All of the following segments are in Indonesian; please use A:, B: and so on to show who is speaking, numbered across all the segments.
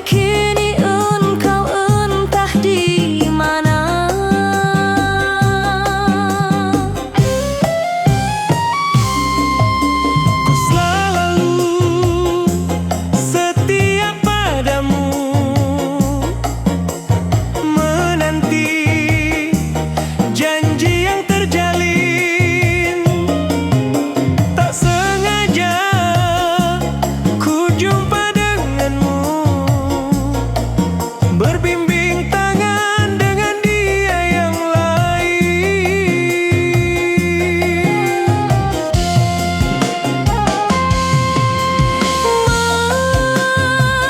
A: kini engkau entah di mana.
B: Ku selalu setia padamu, menanti janji yang terjalin. Tak sengaja ku jumpa denganmu, berbimbing tangan dengan dia yang lain.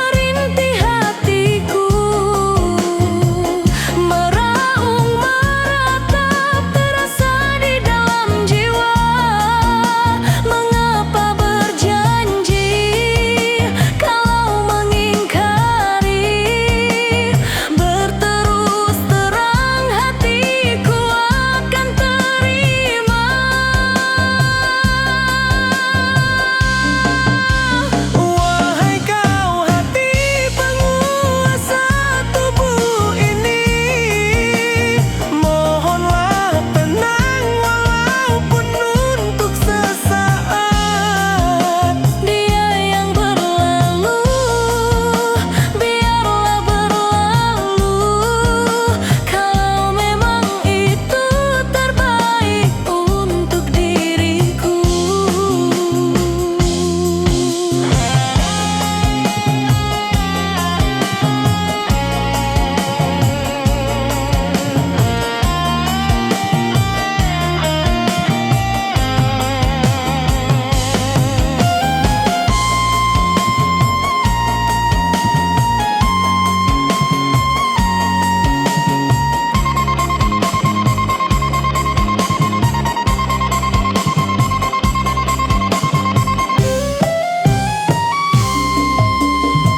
A: Merintih hatiku, meraung meratap terasa di dalam jiwa. Mengapa berjanji kalau mengingkari? Berterus terang hatiku akan terima.
B: Wahai kau hati penguasa tubuh ini, mohonlah tenang walaupun untuk sesaat.
A: Dia yang berlalu, biarlah berlalu. Kalau memang itu terbaik untuk diriku.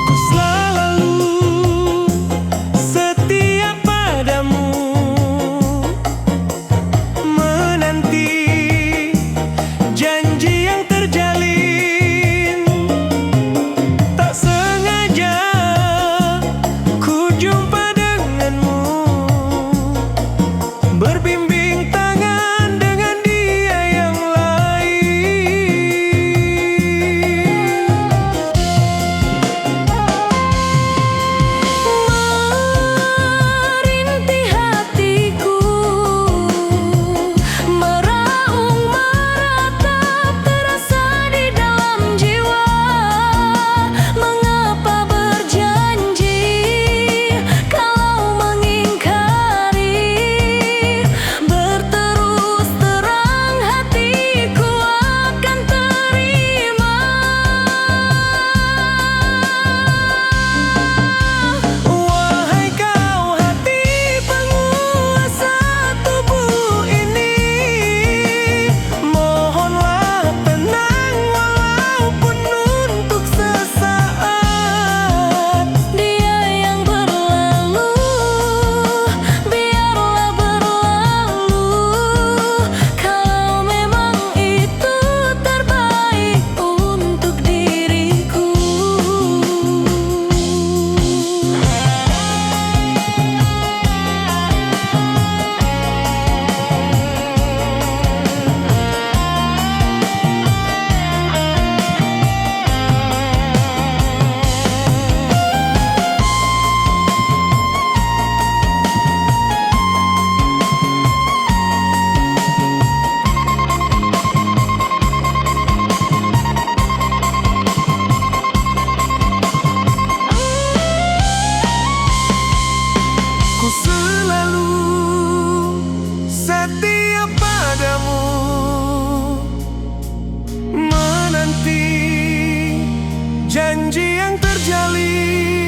B: Ku selalu setia padamu, menanti janji yang terjalin. Tak sengaja ku jumpa denganmu, berbimbing tangan dengan dia yang lain.
A: Merintih hatiku, meraung meratap terasa di dalam jiwa. Mengapa berjanji kalau mengingkari? Berterus terang hatiku akan terima.
B: Wahai kau hati penguasa tubuh ini, mohonlah tenang walaupun untuk sesaat.
A: Dia yang berlalu, biarlah berlalu. Kalau memang itu terbaik untuk diriku.
B: Ku selalu setia padamu, menanti janji yang terjalin.